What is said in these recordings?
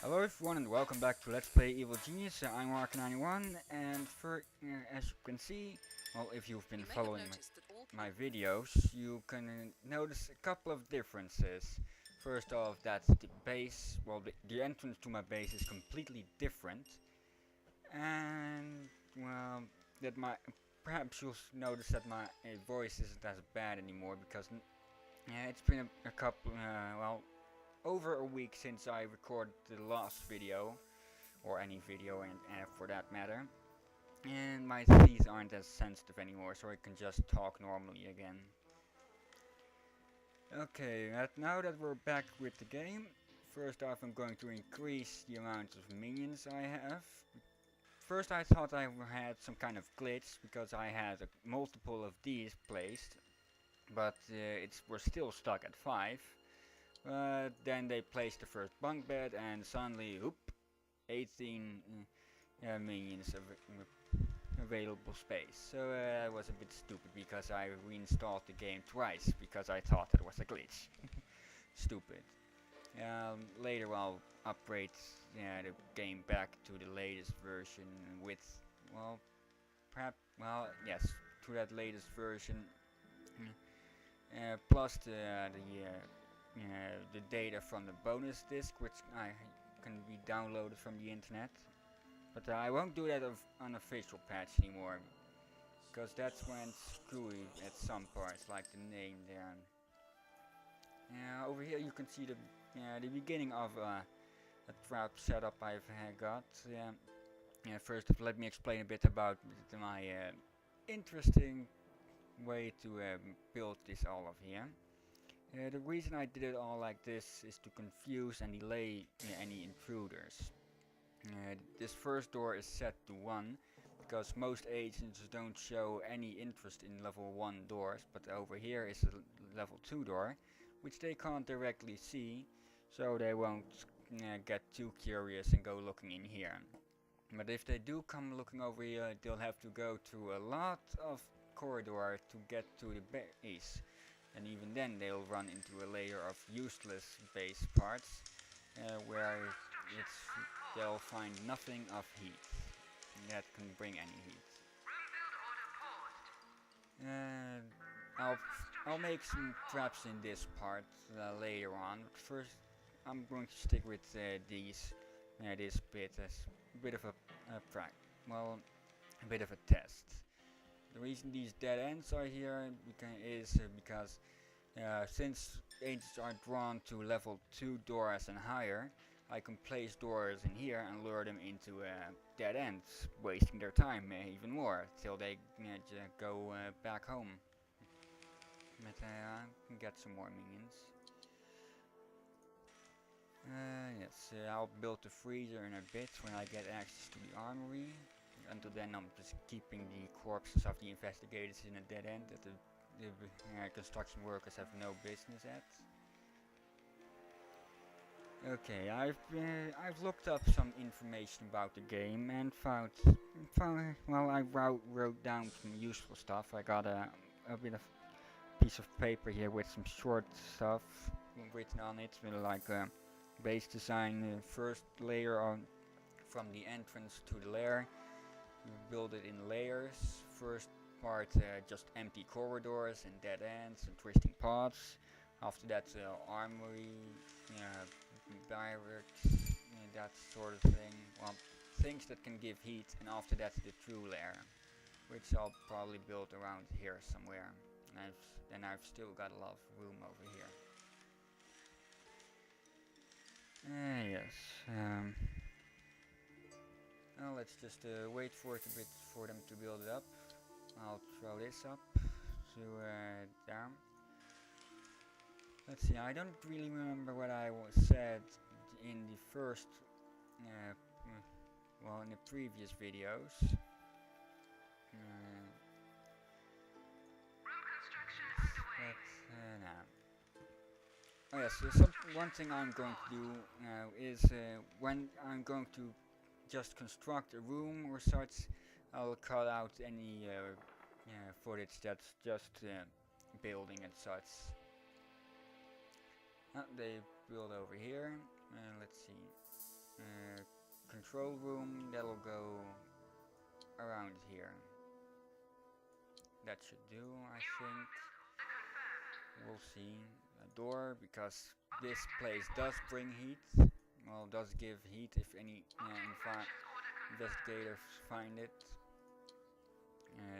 Hello everyone and welcome back to Let's Play Evil Genius. I'm Mark91 and as you can see, well, if you've been following my videos, you can notice a couple of differences. First off, that's the base, well, the entrance to my base is completely different. And, well, perhaps you'll notice that my voice isn't as bad anymore because it's been a couple, over a week since I recorded the last video, or any video for that matter, and my teeth aren't as sensitive anymore, so I can just talk normally again. Okay, now that we're back with the game, first off I'm going to increase the amount of minions I have. First I thought I had some kind of glitch, because I had multiple of these placed, but we're still stuck at 5. Then they placed the first bunk bed and suddenly, 18 minions of available space. So I was a bit stupid because I reinstalled the game twice because I thought it was a glitch. Stupid. Later I'll upgrade the game back to the latest version with, yes, to that latest version. Plus the data from the bonus disc, which can be downloaded from the internet. But I won't do that of unofficial patch anymore, because that's when it's screwy at some parts, like the name there. Over here you can see the beginning of a trap setup I've got. First let me explain a bit about my interesting way to build this all of here. The reason I did it all like this is to confuse and delay any intruders. This first door is set to 1 because most agents don't show any interest in level 1 doors, but over here is a level 2 door, which they can't directly see, so they won't get too curious and go looking in here. But if they do come looking over here, they'll have to go through a lot of corridor to get to the base. And even then they'll run into a layer of useless base parts, where they'll find nothing of heat that can bring any heat. I'll make some traps in this part later on. But first, I'm going to stick with this bit as a bit of a bit of a test. The reason these dead ends are here is because since agents are drawn to level 2 doors and higher, I can place doors in here and lure them into dead ends, wasting their time even more, till they go back home. But I can get some more minions. Yes, I'll build the freezer in a bit when I get access to the armory. Until then I'm just keeping the corpses of the investigators in a dead end that the construction workers have no business at. Okay, I've looked up some information about the game and I wrote down some useful stuff. I got a bit of piece of paper here with some short stuff written on it, with like base design, first layer from the entrance to the lair. You build it in layers. First part just empty corridors and dead ends and twisting paths. After that armory, barracks, that sort of thing. Well, things that can give heat, and after that the true lair, which I'll probably build around here somewhere. And I've still got a lot of room over here. Yes. Well, let's just wait for it a bit for them to build it up. I'll throw this up to there. Let's see, I don't really remember what I said in the first, in the previous videos. Oh yes, one thing I'm going to do is when I'm going to just construct a room or such, I'll cut out any footage that's just building and such. They build over here. Let's see. control room that'll go around here. That should do, I think. We'll see. A door, because this place does bring heat. Well, does give heat if any investigators find it.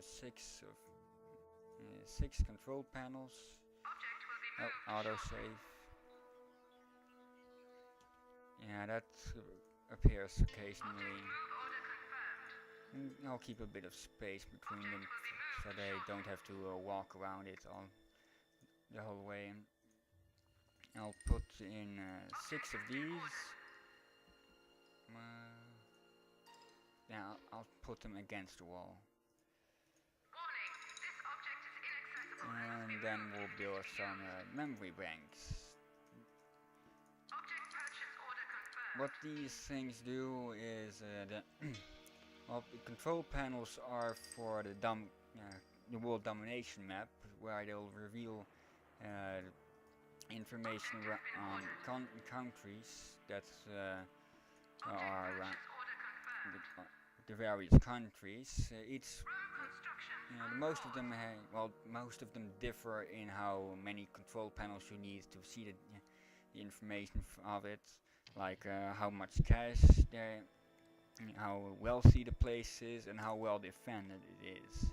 Six control panels. Oh, autosave. Yeah, that appears occasionally. I'll keep a bit of space between them so they don't have to walk around it all the whole way. I'll put in 6 of these. Yeah, I'll put them against the wall. And then we'll build some memory banks. What these things do is well, the control panels are for the world domination map, where they'll reveal information on countries that are the various countries. Most of them, most of them differ in how many control panels you need to see the information of it, like how much cash there, how wealthy the place is, and how well defended it is.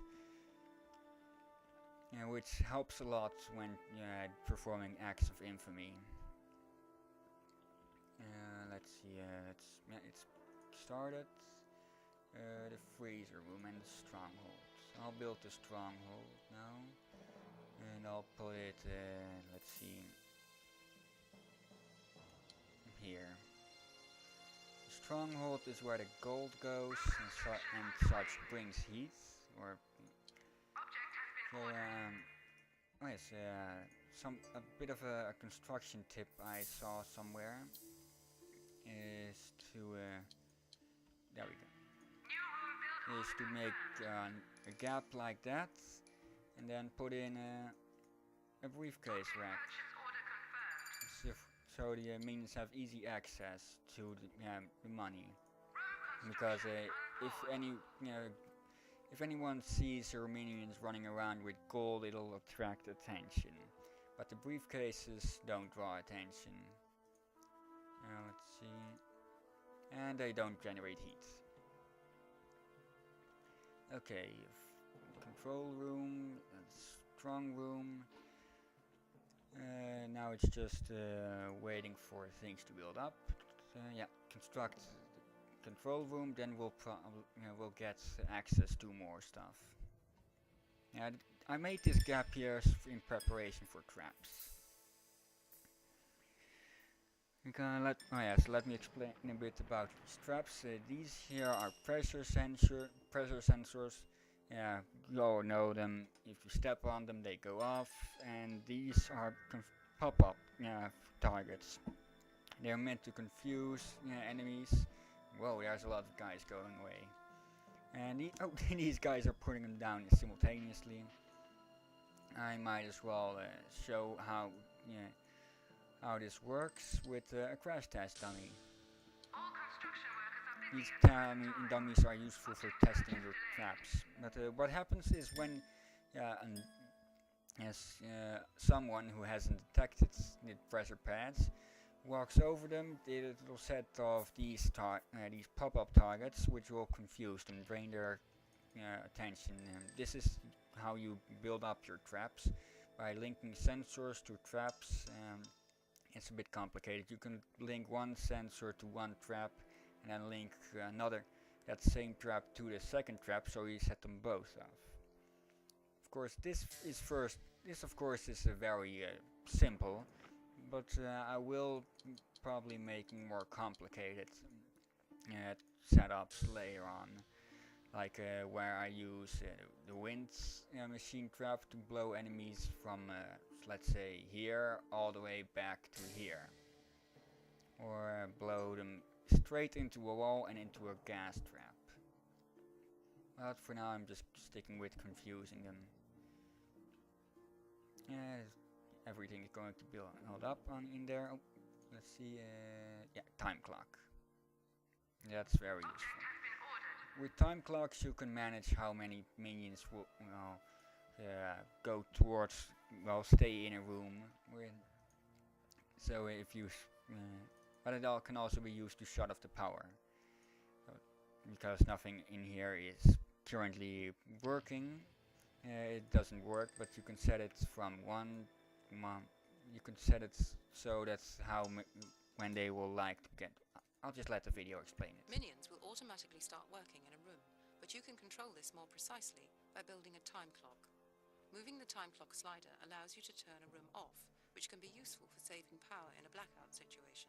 Which helps a lot when performing acts of infamy. Let's see, it's started. The freezer room and the stronghold. I'll build the stronghold now, and I'll put it, let's see, here. The stronghold is where the gold goes, and such brings heat, or oh yes, a bit of a construction tip I saw somewhere is to there we go. Is to make a gap like that, and then put in a briefcase rack, so the minions have easy access to the money. Because if anyone sees your minions running around with gold, it'll attract attention. But the briefcases don't draw attention. Let's see. And they don't generate heat. Okay, control room, strong room. Now it's just waiting for things to build up. Yeah, construct control room, then we'll get access to more stuff. Yeah, I made this gap here in preparation for traps. Let me explain a bit about these traps. These here are pressure sensors. Yeah, you all know them. If you step on them, they go off. And these are pop-up targets. They're meant to confuse enemies. Whoa, there's a lot of guys going away. And these guys are putting them down simultaneously. I might as well show how this works with a crash test dummy. These dummies are useful for testing your traps. But what happens is when someone who hasn't detected the pressure pads walks over them, it'll set off these pop-up targets, which will confuse them, drain their attention. This is how you build up your traps, by linking sensors to traps. It's a bit complicated. You can link one sensor to one trap, and then link that same trap to the second trap, so you set them both off. Of course, this of course is very simple, but I will probably make more complicated setups later on, like where I use the wind machine trap to blow enemies from let's say here all the way back to here, or blow them straight into a wall and into a gas trap. But for now I'm just sticking with confusing them. Everything is going to be held up in there. Oh, let's see, yeah, time clock. That's very useful. With time clocks you can manage how many minions will go towards, stay in a room. So if you, but it all can also be used to shut off the power. So because nothing in here is currently working, it doesn't work. But you can set it from you can set it so that's how when they will like to get. I'll just let the video explain it. Minions will automatically start working in a room, but you can control this more precisely by building a time clock. Moving the time clock slider allows you to turn a room off, which can be useful for saving power in a blackout situation.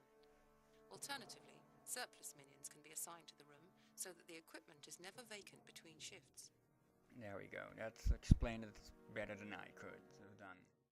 Alternatively, surplus minions can be assigned to the room so that the equipment is never vacant between shifts. There we go. That's explained it better than I could have done.